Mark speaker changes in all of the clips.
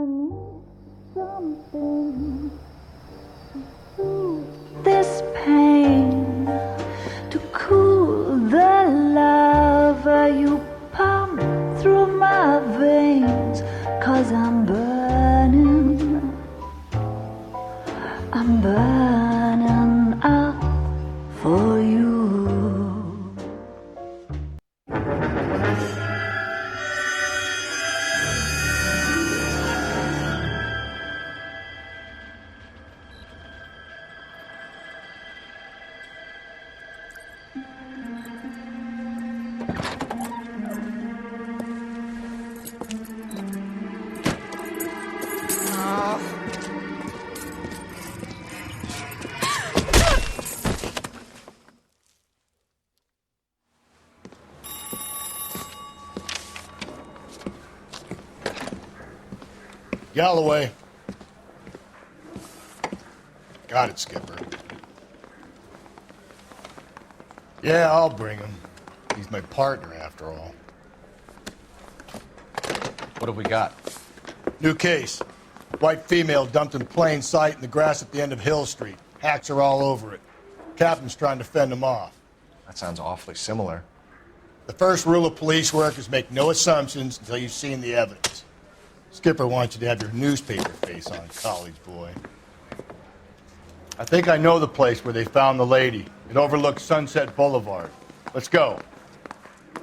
Speaker 1: need something to soothe this pain, to cool the lava you pump through my veins, 'cause I'm burning up for you.
Speaker 2: Galloway. Got it, Skipper. Yeah, I'll bring him. He's my partner, after all.
Speaker 3: What have we got?
Speaker 2: New case. White female dumped in plain sight in the grass at the end of Hill Street. Hacks are all over it. Captain's trying to fend them off.
Speaker 3: That sounds awfully similar.
Speaker 2: The first rule of police work is make no assumptions until you've seen the evidence. Skipper wants you to have your newspaper face on, college boy. I think I know the place where they found the lady. It overlooks Sunset Boulevard. Let's go.
Speaker 4: He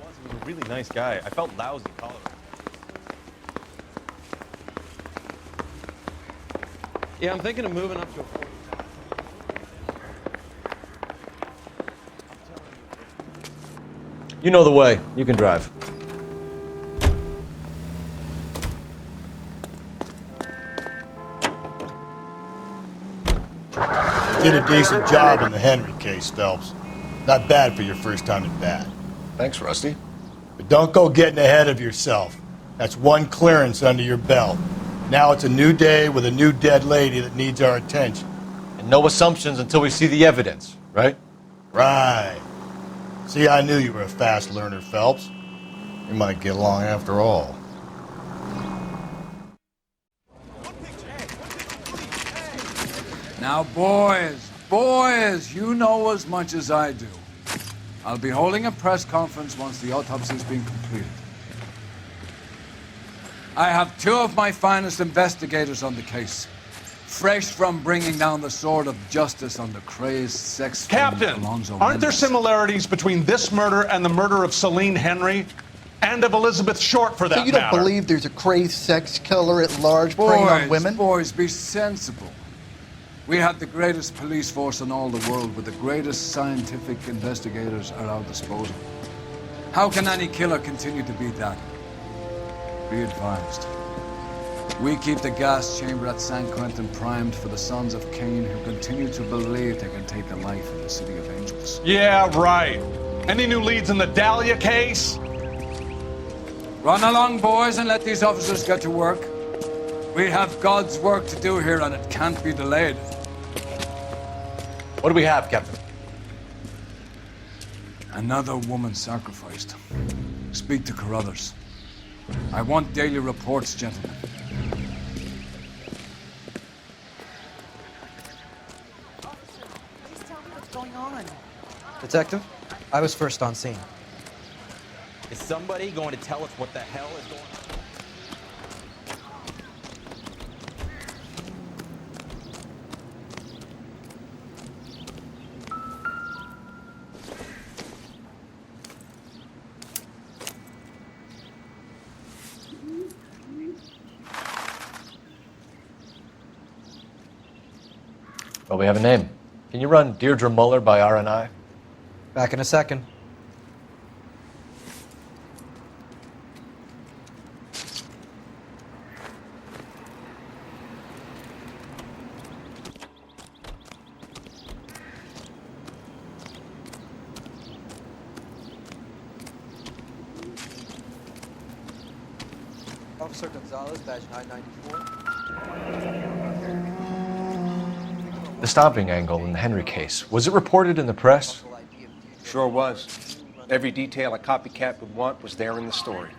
Speaker 4: was a really nice guy. I felt lousy calling him. Yeah, I'm thinking of moving up to a 40.
Speaker 3: You know the way. You can drive.
Speaker 2: You did a decent job in the Henry case, Phelps. Not bad for your first time at bat.
Speaker 3: Thanks, Rusty.
Speaker 2: But don't go getting ahead of yourself. That's one clearance under your belt. Now it's a new day with a new dead lady that needs our attention.
Speaker 3: And no assumptions until we see the evidence, right?
Speaker 2: Right. See, I knew you were a fast learner, Phelps. We might get along after all.
Speaker 5: Now, boys, you know as much as I do. I'll be holding a press conference once the autopsy's been completed. I have two of my finest investigators on the case, fresh from bringing down the sword of justice on the crazed sex
Speaker 6: Captain, aren't there similarities between this murder and the murder of Celine Henry? And of Elizabeth Short, for that
Speaker 7: So you don't
Speaker 6: matter?
Speaker 7: believe there's a crazed sex killer at large preying on women?
Speaker 5: Boys, be sensible. We have the greatest police force in all the world, with the greatest scientific investigators at our disposal. How can any killer continue to be that? Be advised. We keep the gas chamber at San Quentin primed for the sons of Cain who continue to believe they can take the life of the City of Angels.
Speaker 6: Yeah, right. Any new leads in the Dahlia case?
Speaker 5: Run along, boys, and let these officers get to work. We have God's work to do here, and it can't be delayed.
Speaker 3: What do we have, Captain?
Speaker 5: Another woman sacrificed. Speak to Carruthers. I want daily reports, gentlemen.
Speaker 8: Please tell me what's going on.
Speaker 9: Detective, I was first on scene.
Speaker 4: Is somebody going to tell us what the hell is going on?
Speaker 3: Well, we have a name. Can you run Deirdre Muller by RNI?
Speaker 9: Back in a second. Officer Gonzalez, badge 994.
Speaker 3: The stomping angle in the Henry case, was it reported in the press?
Speaker 10: Sure was. Every detail a copycat would want was there in the story.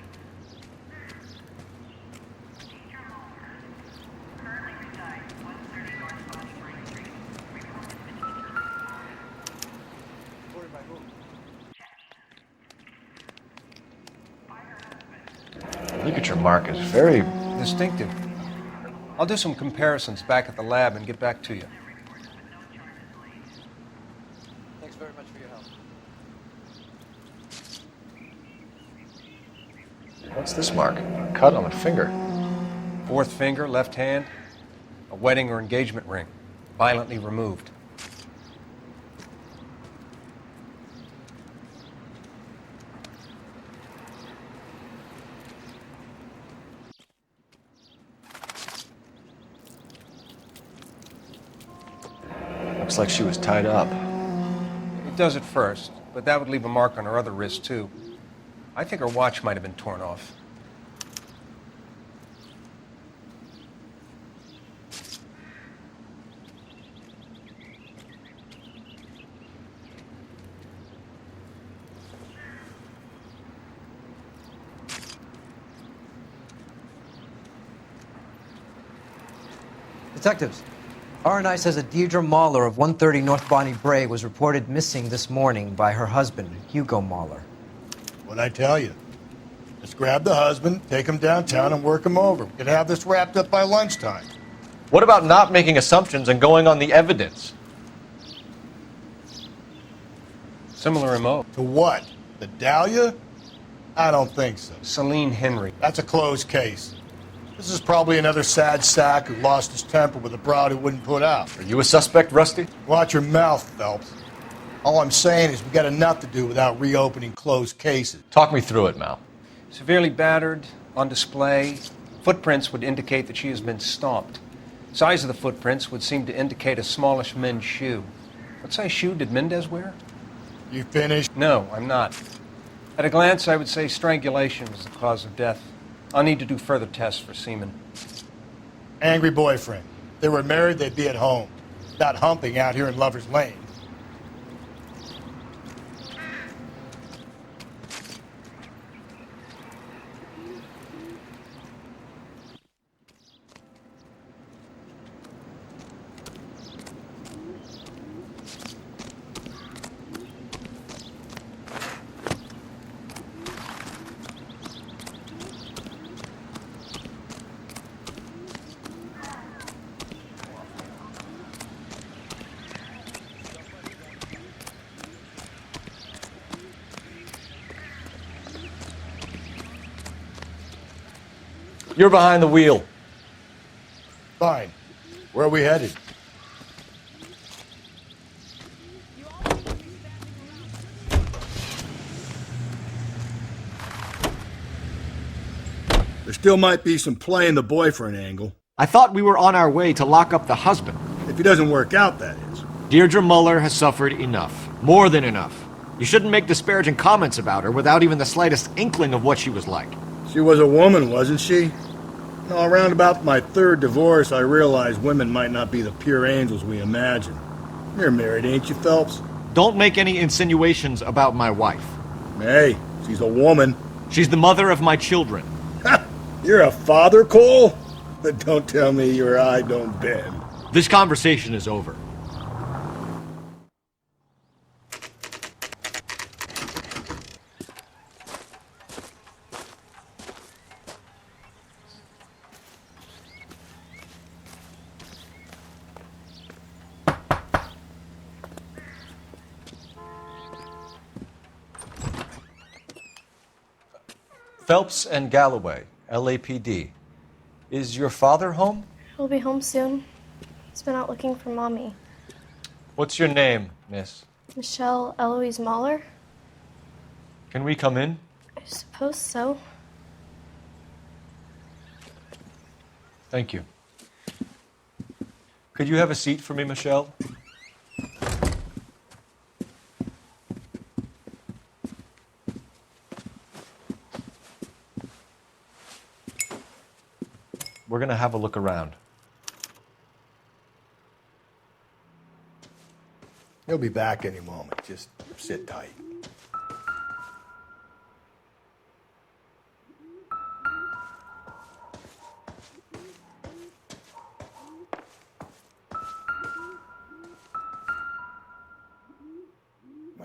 Speaker 3: Ligature mark is very
Speaker 10: Distinctive. I'll do some comparisons back at the lab and get back to you.
Speaker 9: Thanks very much for your help.
Speaker 3: What's this mark? A cut on the finger.
Speaker 10: Fourth finger, left hand, a wedding or engagement ring, violently removed.
Speaker 3: Looks like she was tied up.
Speaker 10: It does at first, but that would leave a mark on her other wrist, too. I think her watch might have been torn off.
Speaker 9: Detectives, R&I says that Deirdre Mahler of 130 North Bonnie Bray was reported missing this morning by her husband, Hugo Mahler.
Speaker 2: What'd I tell you? Let's grab the husband, take him downtown, and work him over. We could have this wrapped up by lunchtime.
Speaker 3: What about not making assumptions and going on the evidence?
Speaker 10: Similar MO.
Speaker 2: To what? The Dahlia? I don't think so.
Speaker 10: Celine Henry.
Speaker 2: That's a closed case. This is probably another sad sack who lost his temper with a broad who wouldn't put out.
Speaker 3: Are you a suspect, Rusty?
Speaker 2: Watch your mouth, Phelps. All I'm saying is we got enough to do without reopening closed cases.
Speaker 3: Talk me through it, Mal.
Speaker 10: Severely battered, on display. Footprints would indicate that she has been stomped. Size of the footprints would seem to indicate a smallish men's shoe. What size shoe did Mendez wear?
Speaker 2: You finished?
Speaker 10: No, I'm not. At a glance, I would say strangulation was the cause of death. I'll need to do further tests for semen.
Speaker 2: Angry boyfriend. If they were married, they'd be at home. Not humping out here in Lover's Lane.
Speaker 3: You're behind the wheel.
Speaker 2: Fine. Where are we headed? There still might be some play in the boyfriend angle.
Speaker 11: I thought we were on our way to lock up the husband.
Speaker 2: If he doesn't work out, that is.
Speaker 11: Deirdre Muller has suffered enough. More than enough. You shouldn't make disparaging comments about her without even the slightest inkling of what she was like.
Speaker 2: She was a woman, wasn't she? No, around about my third divorce, I realized women might not be the pure angels we imagine. You're married, ain't you, Phelps?
Speaker 11: Don't make any insinuations about my wife.
Speaker 2: Hey, she's a woman.
Speaker 11: She's the mother of my children.
Speaker 2: You're a father, Cole? But don't tell me your eye don't bend.
Speaker 11: This conversation is over.
Speaker 3: Phelps and Galloway, LAPD. Is your father home?
Speaker 12: He'll be home soon. He's been out looking for Mommy.
Speaker 3: What's your name, miss?
Speaker 12: Michelle Eloise Mahler?
Speaker 3: Can we come in?
Speaker 12: I suppose so.
Speaker 3: Thank you. Could you have a seat for me, Michelle? We're going to have a look around.
Speaker 2: He'll be back any moment. Just sit tight.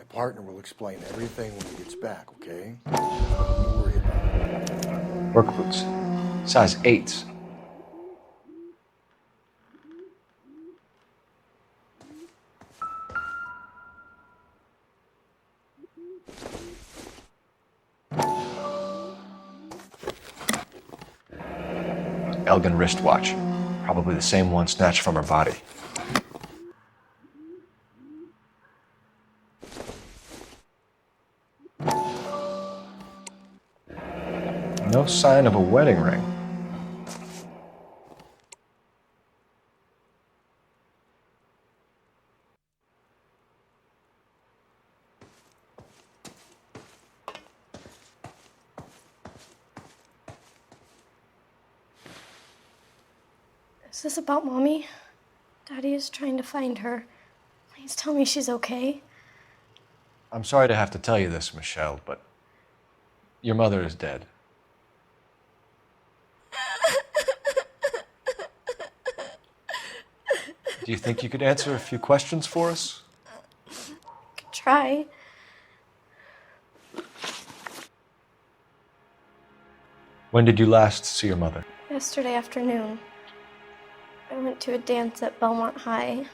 Speaker 2: partner will explain everything when he gets back, okay? Don't worry about it.
Speaker 3: Work boots. Size 8s. Elgin wristwatch. Probably the same one snatched from her body. No sign of a wedding ring.
Speaker 12: Is this about Mommy? Daddy is trying to find her. Please tell me she's okay.
Speaker 3: I'm sorry to have to tell you this, Michelle, but your mother is dead. Do you think you could answer a few questions for us?
Speaker 12: Could try.
Speaker 3: When did you last see your mother?
Speaker 12: Yesterday afternoon. I went to a dance at Belmont High.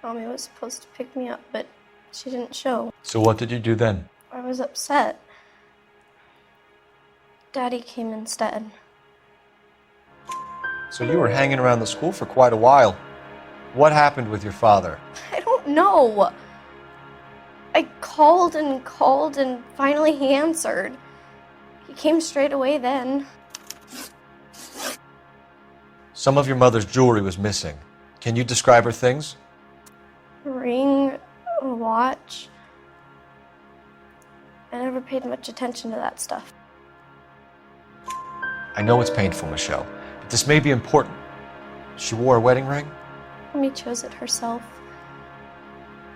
Speaker 12: Mommy was supposed to pick me up, but she didn't show.
Speaker 3: So what did you do then?
Speaker 12: I was upset. Daddy came instead.
Speaker 3: So you were hanging around the school for quite a while. What happened with your father?
Speaker 12: I don't know. I called and finally he answered. He came straight away then.
Speaker 3: Some of your mother's jewelry was missing. Can you describe her things?
Speaker 12: A ring, a watch. I never paid much attention to that stuff.
Speaker 3: I know it's painful, Michelle, but this may be important. She wore a wedding ring?
Speaker 12: Mommy chose it herself.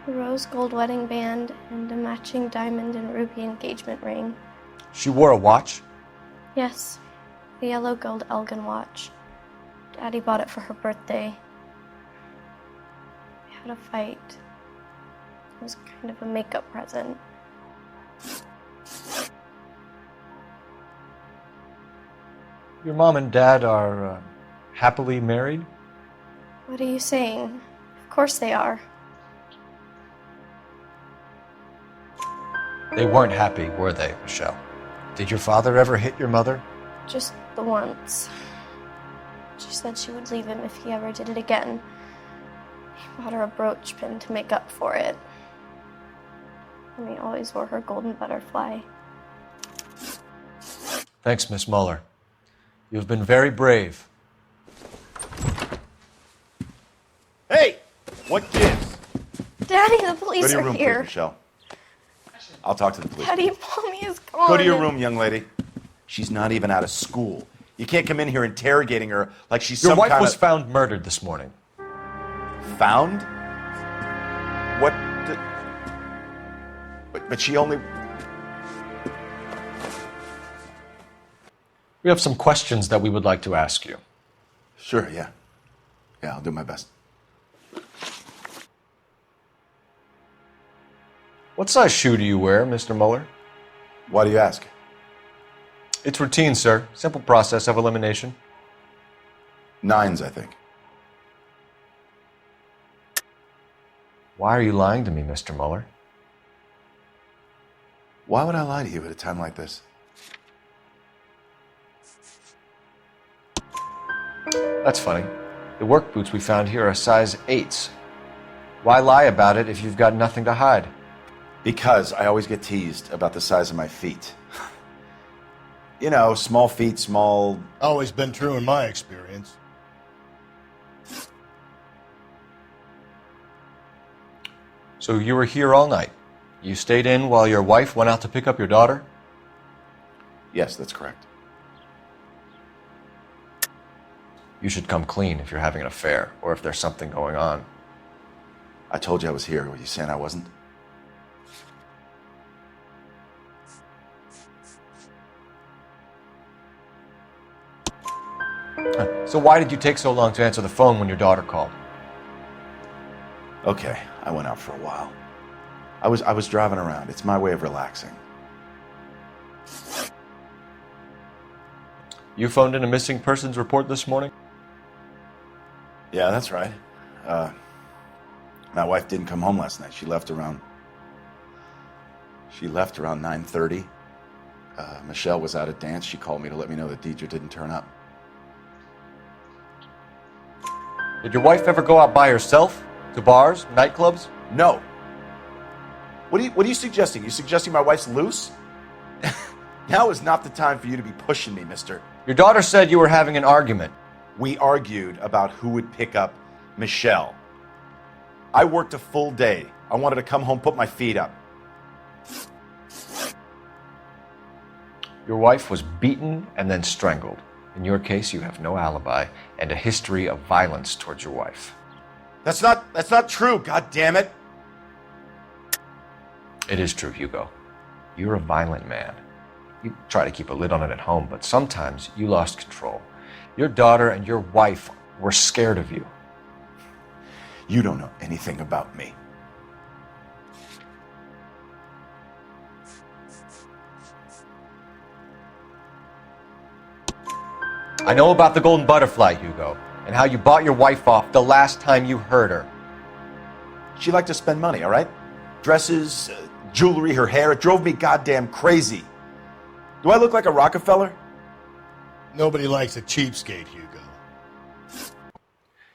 Speaker 12: A rose gold wedding band and a matching diamond and ruby engagement ring.
Speaker 3: She wore a watch?
Speaker 12: Yes, the yellow gold Elgin watch. Daddy bought it for her birthday. We had a fight. It was kind of a makeup present.
Speaker 3: Your mom and dad are happily married?
Speaker 12: What are you saying? Of course they are.
Speaker 3: They weren't happy, were they, Michelle? Did your father ever hit your mother?
Speaker 12: Just the once. She said she would leave him if he ever did it again. He bought her a brooch pin to make up for it. And he always wore her golden butterfly.
Speaker 3: Thanks, Miss Muller. You've been very brave.
Speaker 13: Hey! What gives?
Speaker 12: Daddy, the police
Speaker 13: Go to your
Speaker 12: are
Speaker 13: room,
Speaker 12: here.
Speaker 13: please, Michelle. I'll talk to the police.
Speaker 12: Daddy, Mommy is gone.
Speaker 13: Go to your room, young lady. She's not even out of school. You can't come in here interrogating her like she's
Speaker 3: Your
Speaker 13: some
Speaker 3: wife
Speaker 13: kind
Speaker 3: was
Speaker 13: of...
Speaker 3: found murdered this morning.
Speaker 13: Found? What? But she only...
Speaker 3: We have some questions that we would like to ask you.
Speaker 13: Sure, yeah. Yeah, I'll do my best.
Speaker 3: What size shoe do you wear, Mr. Muller?
Speaker 13: Why do you ask?
Speaker 3: It's routine, sir. Simple process of elimination.
Speaker 13: 9s, I think.
Speaker 3: Why are you lying to me, Mr. Muller?
Speaker 13: Why would I lie to you at a time like this?
Speaker 3: That's funny. The work boots we found here are size 8s. Why lie about it if you've got nothing to hide?
Speaker 13: Because I always get teased about the size of my feet. You know, small feet, small...
Speaker 2: Always been true in my experience.
Speaker 3: So you were here all night. You stayed in while your wife went out to pick up your daughter?
Speaker 13: Yes, that's correct.
Speaker 3: You should come clean if you're having an affair, or if there's something going on.
Speaker 13: I told you I was here. Were you saying I wasn't?
Speaker 3: So why did you take so long to answer the phone when your daughter called?
Speaker 13: Okay, I went out for a while. I was driving around. It's my way of relaxing.
Speaker 3: You phoned in a missing persons report this morning?
Speaker 13: Yeah, that's right. My wife didn't come home last night. She left around 9:30. Michelle was out at dance. She called me to let me know that Deidre didn't turn up.
Speaker 3: Did your wife ever go out by herself? To bars, nightclubs?
Speaker 13: No. What are you suggesting? You suggesting my wife's loose? Now is not the time for you to be pushing me, mister.
Speaker 3: Your daughter said you were having an argument.
Speaker 13: We argued about who would pick up Michelle. I worked a full day. I wanted to come home, put my feet up.
Speaker 3: Your wife was beaten and then strangled. In your case, you have no alibi and a history of violence towards your wife.
Speaker 13: That's not true, god damn it.
Speaker 3: It is true, Hugo. You're a violent man. You try to keep a lid on it at home, but sometimes you lost control. Your daughter and your wife were scared of you.
Speaker 13: You don't know anything about me.
Speaker 3: I know about the golden butterfly, Hugo, and how you bought your wife off the last time you heard her.
Speaker 13: She liked to spend money, all right? Dresses, jewelry, her hair. It drove me goddamn crazy. Do I look like a Rockefeller?
Speaker 2: Nobody likes a cheapskate, Hugo.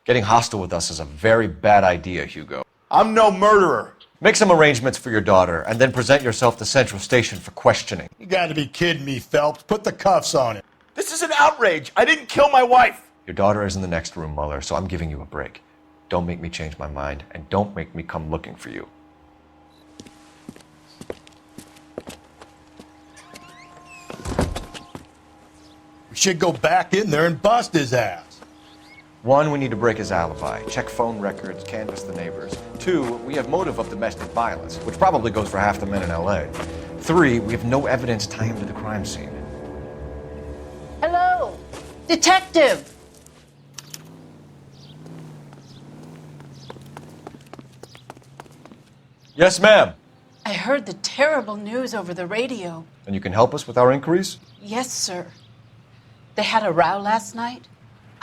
Speaker 3: Getting hostile with us is a very bad idea, Hugo.
Speaker 13: I'm no murderer.
Speaker 3: Make some arrangements for your daughter, and then present yourself to Central Station for questioning.
Speaker 2: You gotta be kidding me, Phelps. Put the cuffs on him.
Speaker 13: This is an outrage. I didn't kill my wife.
Speaker 3: Your daughter is in the next room, Mueller, so I'm giving you a break. Don't make me change my mind, and don't make me come looking for you.
Speaker 2: We should go back in there and bust his ass.
Speaker 3: 1, we need to break his alibi, check phone records, canvass the neighbors. 2, we have motive of domestic violence, which probably goes for half the men in L.A. 3, we have no evidence to tie him to the crime scene.
Speaker 8: Hello, detective.
Speaker 3: Yes, ma'am.
Speaker 8: I heard the terrible news over the radio.
Speaker 3: And you can help us with our inquiries?
Speaker 8: Yes, sir. They had a row last night.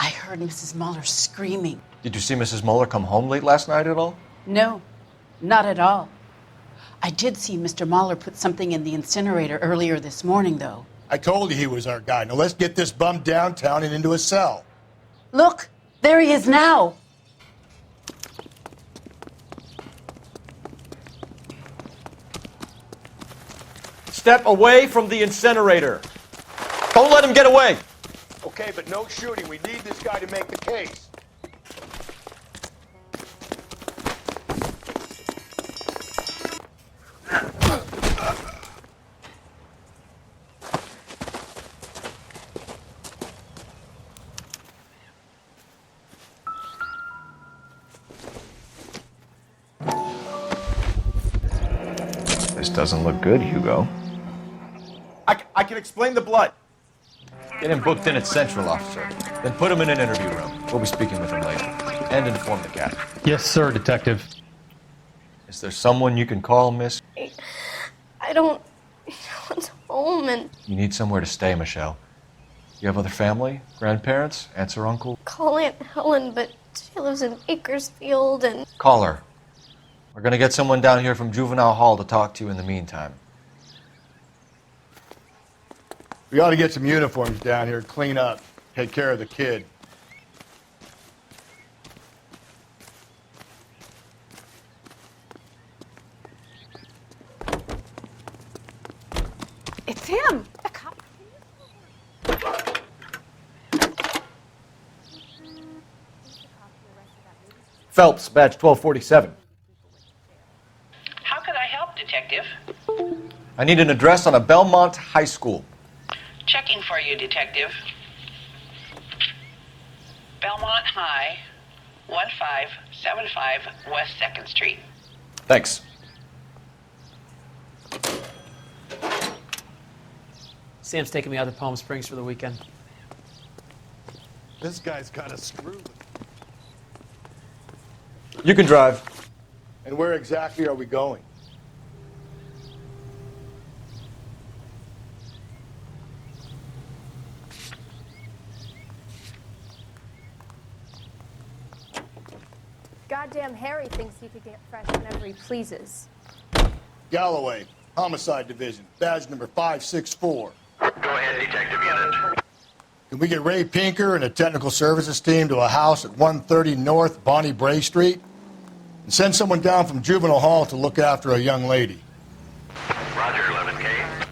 Speaker 8: I heard Mrs. Mueller screaming.
Speaker 3: Did you see Mrs. Mueller come home late last night at all?
Speaker 8: No, not at all. I did see Mr. Mueller put something in the incinerator earlier this morning, though.
Speaker 2: I told you he was our guy. Now let's get this bum downtown and into a cell.
Speaker 8: Look, there he is now.
Speaker 3: Step away from the incinerator. Don't let him get away.
Speaker 2: Okay, but no shooting. We need this guy to make the case.
Speaker 3: This doesn't look good, Hugo.
Speaker 13: I can explain the blood.
Speaker 3: Get him booked in at Central, officer. Then put him in an interview room. We'll be speaking with him later. And inform the captain.
Speaker 6: Yes, sir, detective.
Speaker 3: Is there someone you can call, miss?
Speaker 12: I don't want home and
Speaker 3: You need somewhere to stay, Michelle. You have other family? Grandparents? Aunts or uncle?
Speaker 12: call Aunt Helen, but she lives in Bakersfield and
Speaker 3: Call her. We're gonna get someone down here from Juvenile Hall to talk to you in the meantime.
Speaker 2: We ought to get some uniforms down here, clean up, take care of the kid.
Speaker 8: It's him. The cop.
Speaker 3: Phelps, badge 1247.
Speaker 14: How can I help, Detective?
Speaker 3: I need an address on a Belmont High School.
Speaker 14: Checking for you, Detective. Belmont High, 1575 West 2nd Street.
Speaker 3: Thanks.
Speaker 15: Sam's taking me out to Palm Springs for the weekend.
Speaker 2: This guy's got a screw.
Speaker 3: You can drive.
Speaker 2: And where exactly are we going?
Speaker 12: Harry thinks he could get fresh whenever he pleases.
Speaker 2: Galloway, Homicide Division, badge number 564.
Speaker 16: Go ahead, Detective Unit.
Speaker 2: Can we get Ray Pinker and a technical services team to a house at 130 North Bonnie Bray Street? And send someone down from Juvenile Hall to look after a young lady.
Speaker 16: Roger, 11K.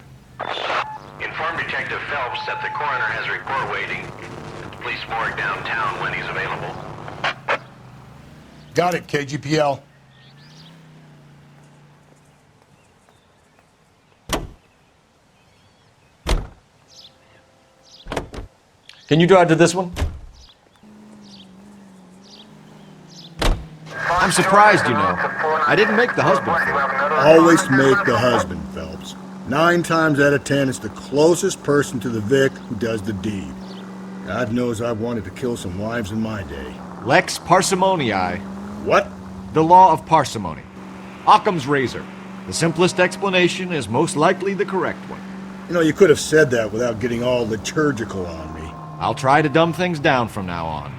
Speaker 16: Inform Detective Phelps that the coroner has a report waiting at the police morgue downtown when he's available.
Speaker 2: Got it, KGPL.
Speaker 11: Can you drive to this one? I'm surprised, you know. I didn't make the husband film.
Speaker 2: Always make the husband, Phelps. 9 times out of 10, it's the closest person to the Vic who does the deed. God knows I've wanted to kill some wives in my day.
Speaker 11: Lex parsimoniae.
Speaker 2: What?
Speaker 11: The law of parsimony. Occam's razor. The simplest explanation is most likely the correct one.
Speaker 2: You know, you could have said that without getting all liturgical on me.
Speaker 11: I'll try to dumb things down from now on.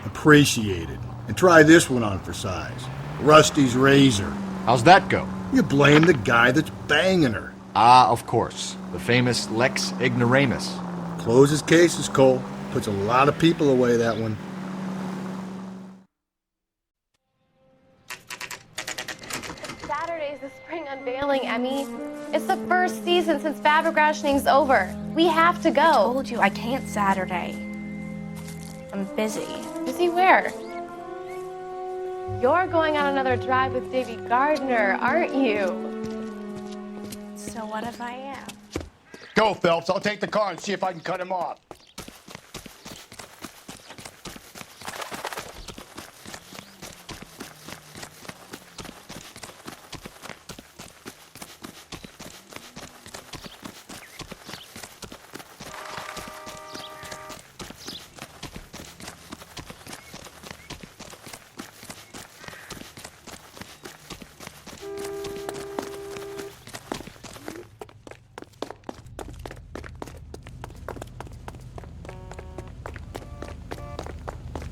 Speaker 2: Appreciated. And try this one on for size. Rusty's razor.
Speaker 11: How's that go?
Speaker 2: You blame the guy that's banging her.
Speaker 11: Ah, of course. The famous Lex ignoramus.
Speaker 2: Closes cases, Cole. Puts a lot of people away, that one.
Speaker 12: Saturday's the spring unveiling, Emmy. It's the first season since fabric rationing's over. We have to go.
Speaker 17: I told you I can't Saturday. I'm busy.
Speaker 12: Busy where? You're going on another drive with Davy Gardner, aren't you?
Speaker 17: So what if I am?
Speaker 2: Go, Phelps. I'll take the car and see if I can cut him off.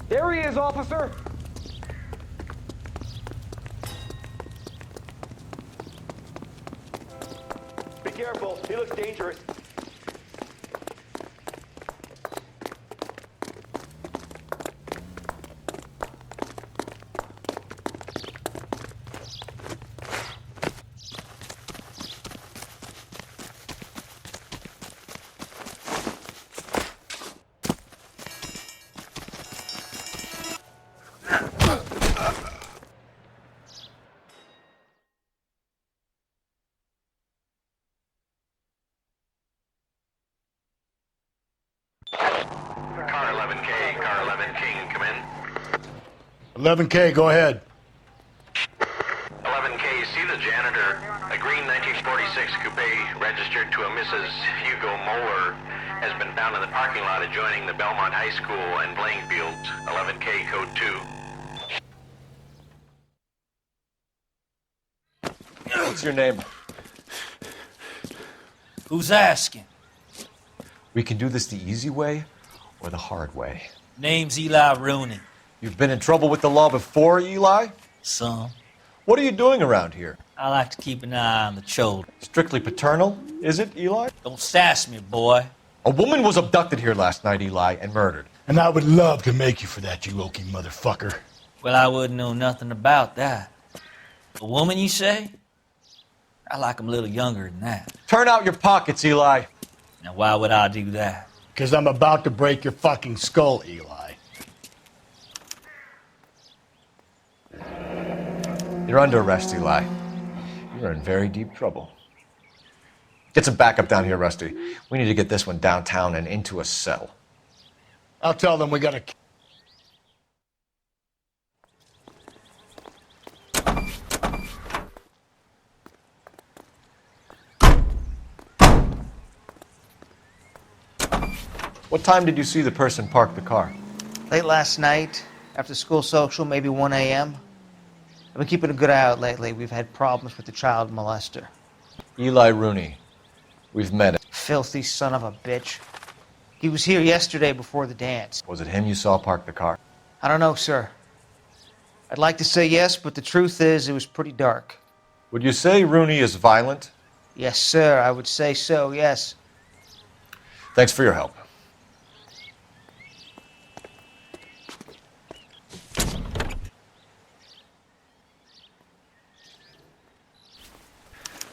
Speaker 18: There he is, officer! Be careful, he looks dangerous.
Speaker 16: Car 11 King, come in.
Speaker 2: 11K, go ahead.
Speaker 16: 11K, see the janitor. A green 1946 coupe registered to a Mrs. Hugo Moeller has been found in the parking lot adjoining the Belmont High School and playing fields. 11K, code 2.
Speaker 3: What's your name?
Speaker 19: Who's asking?
Speaker 3: We can do this the easy way or the hard way.
Speaker 19: Name's Eli Rooney.
Speaker 3: You've been in trouble with the law before, Eli?
Speaker 19: Some.
Speaker 3: What are you doing around here?
Speaker 19: I like to keep an eye on the children.
Speaker 3: Strictly paternal, is it, Eli?
Speaker 19: Don't sass me, boy.
Speaker 3: A woman was abducted here last night, Eli, and murdered.
Speaker 2: And I would love to make you for that, you oaky motherfucker.
Speaker 19: Well, I wouldn't know nothing about that. A woman, you say? I like 'em a little younger than that.
Speaker 3: Turn out your pockets, Eli.
Speaker 19: Now, why would I do that?
Speaker 2: Because I'm about to break your fucking skull, Eli.
Speaker 3: You're under arrest, Eli. You're in very deep trouble. Get some backup down here, Rusty. We need to get this one downtown and into a cell.
Speaker 2: I'll tell them we got a...
Speaker 3: What time did you see the person park the car?
Speaker 9: Late last night, after school social, maybe 1 a.m. I've been keeping a good eye out lately. We've had problems with the child molester.
Speaker 3: Eli Rooney. We've met him.
Speaker 9: Filthy son of a bitch. He was here yesterday before the dance.
Speaker 3: Was it him you saw park the car?
Speaker 9: I don't know, sir. I'd like to say yes, but the truth is it was pretty dark.
Speaker 3: Would you say Rooney is violent?
Speaker 9: Yes, sir, I would say so, yes.
Speaker 3: Thanks for your help.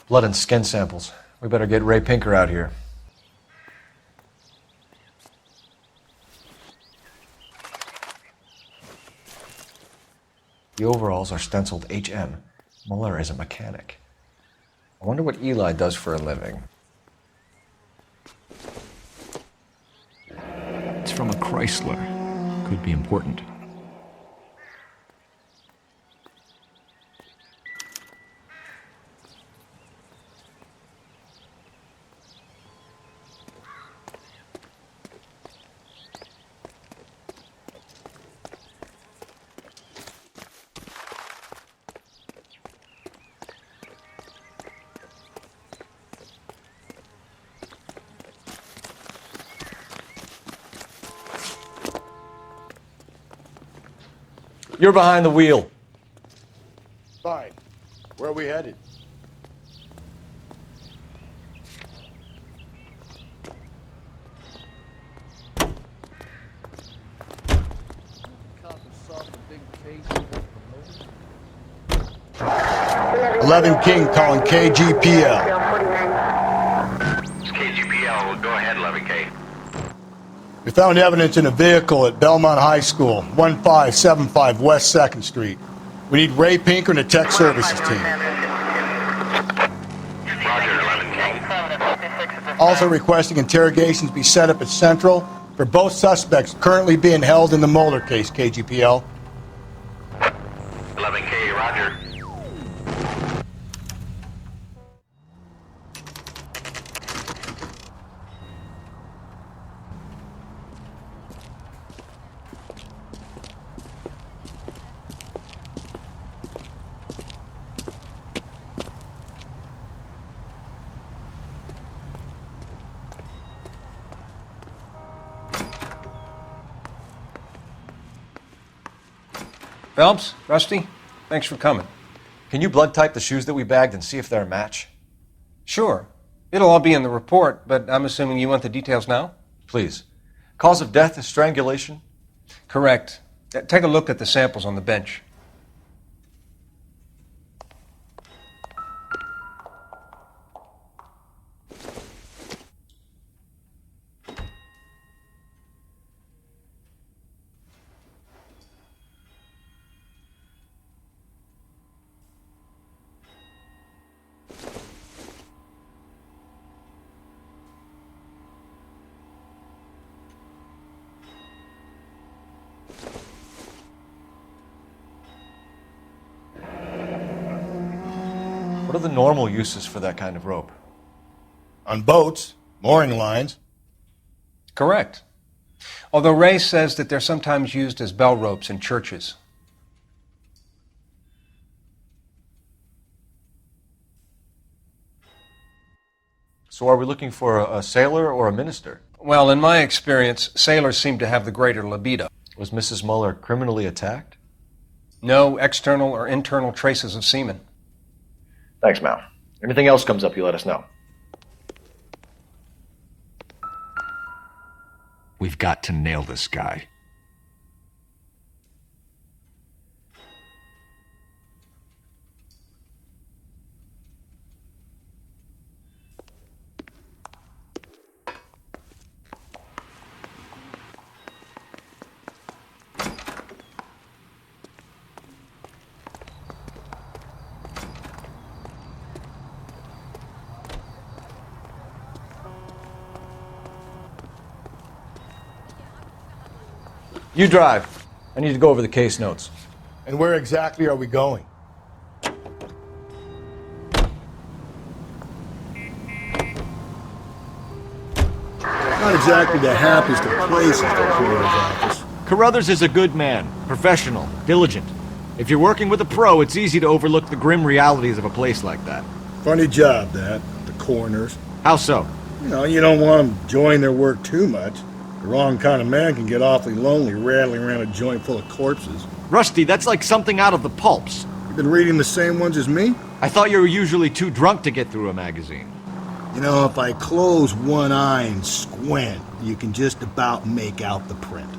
Speaker 3: Blood and skin samples. We better get Ray Pinker out here. The overalls are stenciled HM. Muller is a mechanic. I wonder what Eli does for a living.
Speaker 11: It's from a Chrysler. Could be important.
Speaker 3: You're behind the wheel.
Speaker 2: Fine. Where are we headed? "11 King calling KGPL.
Speaker 16: It's KGPL. Go ahead, 11K.
Speaker 2: We found evidence in a vehicle at Belmont High School, 1575 West 2nd Street. We need Ray Pinker and a tech services team.
Speaker 16: Roger, 11K.
Speaker 2: Also requesting interrogations be set up at Central for both suspects currently being held in the Moeller case, KGPL.
Speaker 16: 11K, roger.
Speaker 10: Phelps, Rusty, thanks for coming.
Speaker 3: Can you blood type the shoes that we bagged and see if they're a match?
Speaker 10: Sure. It'll all be in the report, but I'm assuming you want the details now?
Speaker 3: Please. Cause of death is strangulation?
Speaker 10: Correct. Take a look at the samples on the bench.
Speaker 3: What are the normal uses for that kind of rope?
Speaker 2: On boats, mooring lines.
Speaker 10: Correct. Although Ray says that they're sometimes used as bell ropes in churches.
Speaker 3: So are we looking for a sailor or a minister?
Speaker 10: Well, in my experience, sailors seem to have the greater libido.
Speaker 3: Was Mrs. Muller criminally attacked?
Speaker 10: No external or internal traces of semen.
Speaker 3: Thanks, Mal. Anything else comes up, you let us know.
Speaker 11: We've got to nail this guy.
Speaker 3: You drive. I need to go over the case notes.
Speaker 2: And where exactly are we going? Not exactly the happiest of places, the coroner's office.
Speaker 11: Carruthers is a good man, professional, diligent. If you're working with a pro, it's easy to overlook the grim realities of a place like that.
Speaker 2: Funny job, that, the coroner's.
Speaker 11: How so?
Speaker 2: You know, you don't want them enjoying their work too much. The wrong kind of man can get awfully lonely rattling around a joint full of corpses.
Speaker 11: Rusty, that's like something out of the pulps.
Speaker 2: You been reading the same ones as me?
Speaker 11: I thought you were usually too drunk to get through a magazine.
Speaker 2: You know, if I close one eye and squint, you can just about make out the print.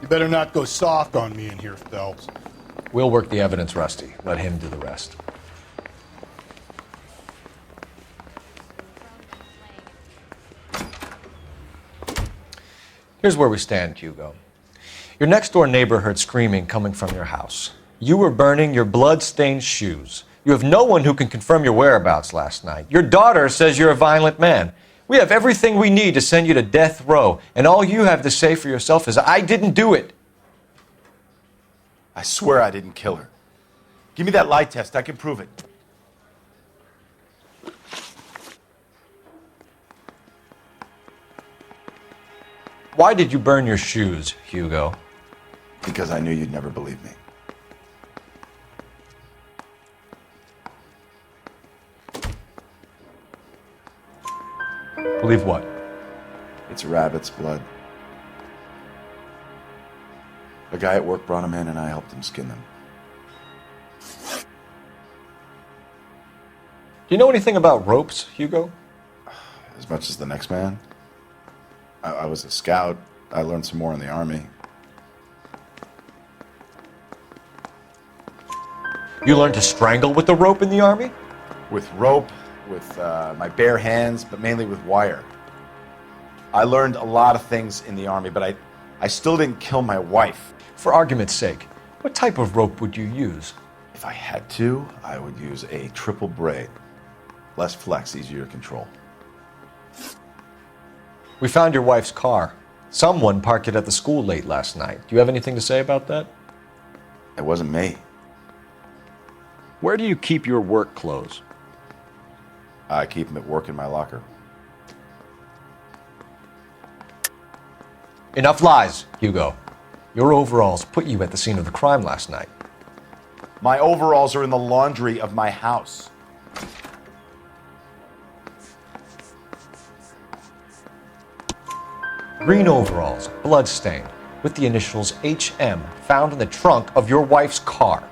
Speaker 2: You better not go soft on me in here, Phelps.
Speaker 3: We'll work the evidence, Rusty. Let him do the rest. Here's where we stand, Hugo. Your next-door neighbor heard screaming coming from your house. You were burning your blood-stained shoes. You have no one who can confirm your whereabouts last night. Your daughter says you're a violent man. We have everything we need to send you to death row, and all you have to say for yourself is, I didn't do it.
Speaker 13: I swear I didn't kill her. Give me that lie test. I can prove it.
Speaker 3: Why did you burn your shoes, Hugo?
Speaker 13: Because I knew you'd never believe me.
Speaker 3: Believe what?
Speaker 13: It's rabbit's blood. A guy at work brought him in and I helped him skin them.
Speaker 3: Do you know anything about ropes, Hugo?
Speaker 13: As much as the next man. I was a scout. I learned some more in the Army.
Speaker 3: You learned to strangle with the rope in the Army?
Speaker 13: With rope, with my bare hands, but mainly with wire. I learned a lot of things in the Army, but I still didn't kill my wife.
Speaker 3: For argument's sake, what type of rope would you use?
Speaker 13: If I had to, I would use a triple braid. Less flex, easier to control.
Speaker 3: We found your wife's car. Someone parked it at the school late last night. Do you have anything to say about that?
Speaker 13: It wasn't me.
Speaker 11: Where do you keep your work clothes?
Speaker 13: I keep them at work in my locker.
Speaker 3: Enough lies, Hugo. Your overalls put you at the scene of the crime last night.
Speaker 13: My overalls are in the laundry of my house.
Speaker 3: Green overalls, bloodstained, with the initials HM found in the trunk of your wife's car.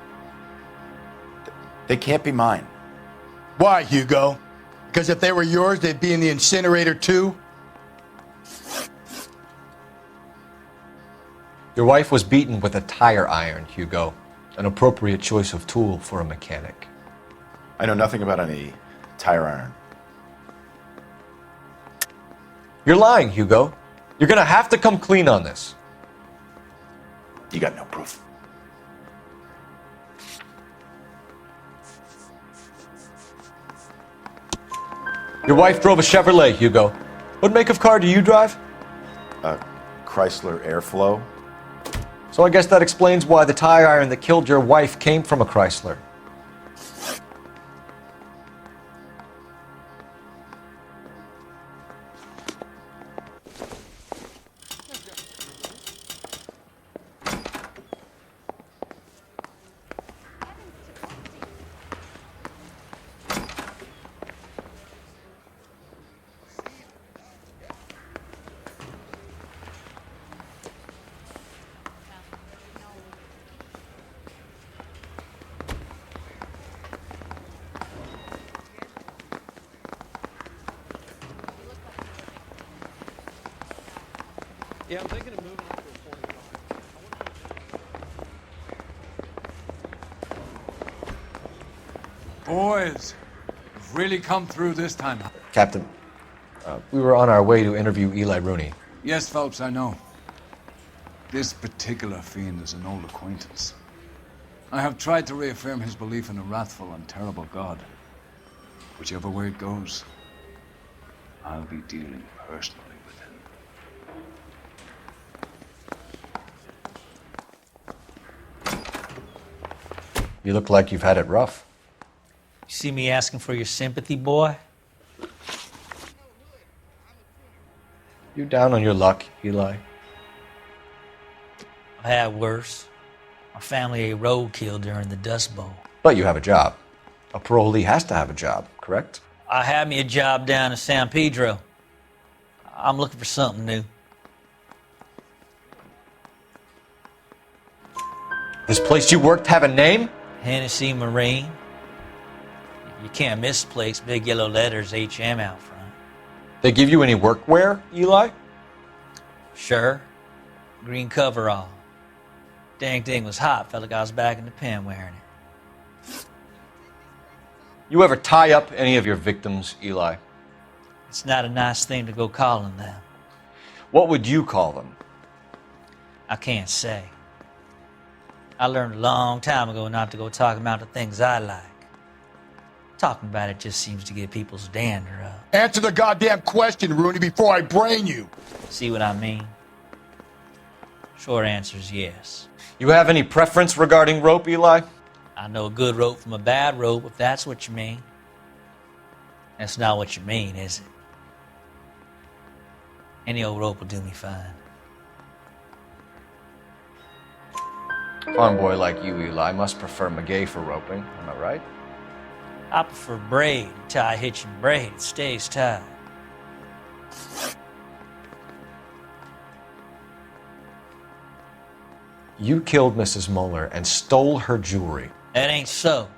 Speaker 13: They can't be mine.
Speaker 2: Why, Hugo? Because if they were yours, they'd be in the incinerator too?
Speaker 3: Your wife was beaten with a tire iron, Hugo. An appropriate choice of tool for a mechanic.
Speaker 13: I know nothing about any tire iron.
Speaker 3: You're lying, Hugo. You're gonna have to come clean on this.
Speaker 13: You got no proof.
Speaker 3: Your wife drove a Chevrolet, Hugo. What make of car do you drive?
Speaker 13: A Chrysler Airflow.
Speaker 3: So I guess that explains why the tire iron that killed your wife came from a Chrysler.
Speaker 15: Yeah, I'm thinking of moving up to a 45.
Speaker 5: Boys, you've really come through this time.
Speaker 3: Captain, we were on our way to interview Eli Rooney.
Speaker 5: Yes, Phelps, I know. This particular fiend is an old acquaintance. I have tried to reaffirm his belief in a wrathful and terrible God. Whichever way it goes, I'll be dealing personally with him.
Speaker 3: You look like you've had it rough.
Speaker 19: You see me asking for your sympathy, boy?
Speaker 3: You down on your luck, Eli?
Speaker 19: I've had worse. My family ate roadkill during the Dust Bowl.
Speaker 3: But you have a job. A parolee has to have a job, correct?
Speaker 19: I had me a job down in San Pedro. I'm looking for something new.
Speaker 3: This place you worked have a name?
Speaker 19: Hennessy Marine. You can't miss the place. Big yellow letters, HM out front.
Speaker 3: They give you any workwear, Eli?
Speaker 19: Sure. Green coverall. Dang thing was hot. Felt like I was back in the pen wearing it.
Speaker 3: You ever tie up any of your victims, Eli?
Speaker 19: It's not a nice thing to go calling them.
Speaker 3: What would you call them?
Speaker 19: I can't say. I learned a long time ago not to go talking about the things I like. Talking about it just seems to get people's dander up.
Speaker 2: Answer the goddamn question, Rooney, before I brain you.
Speaker 19: See what I mean? Short answer is yes.
Speaker 3: You have any preference regarding rope, Eli?
Speaker 19: I know a good rope from a bad rope, if that's what you mean. That's not what you mean, is it? Any old rope will do me fine.
Speaker 3: Farm boy like you, Eli, must prefer Magay for roping. Am I right?
Speaker 19: I prefer braid. Tie, hitch, and braid. It stays tied.
Speaker 3: You killed Mrs. Moeller and stole her jewelry.
Speaker 19: That ain't so.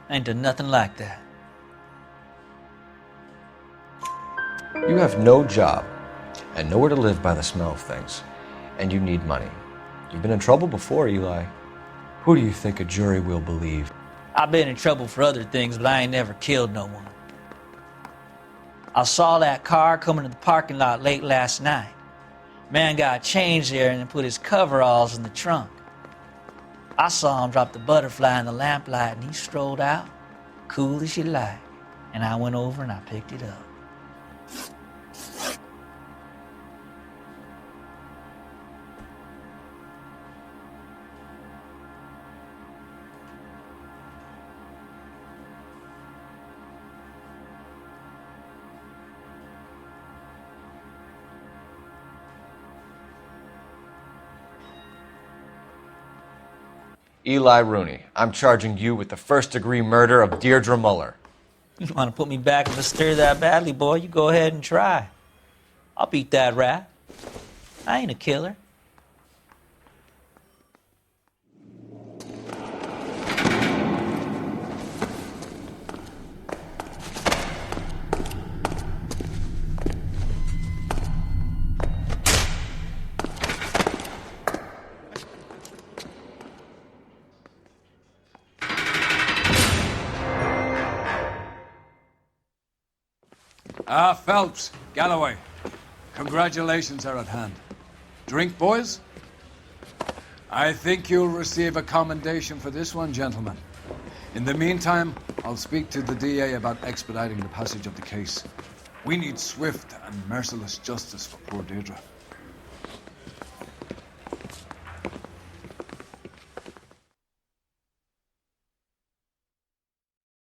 Speaker 19: I ain't done nothing like that.
Speaker 3: You have no job and nowhere to live by the smell of things, and you need money. You've been in trouble before, Eli. Who do you think a jury will believe?
Speaker 19: I've been in trouble for other things, but I ain't never killed no one. I saw that car coming to the parking lot late last night. Man got changed there and then put his coveralls in the trunk. I saw him drop the butterfly in the lamplight and he strolled out, cool as you like. And I went over and I picked it up.
Speaker 3: Eli Rooney, I'm charging you with the first-degree murder of Deirdre Muller.
Speaker 19: You want to put me back in the stir that badly, boy? You go ahead and try. I'll beat that rap. I ain't a killer.
Speaker 5: Phelps, Galloway, congratulations are at hand. Drink, boys? I think you'll receive a commendation for this one, gentlemen. In the meantime, I'll speak to the DA about expediting the passage of the case. We need swift and merciless justice for poor Deirdre.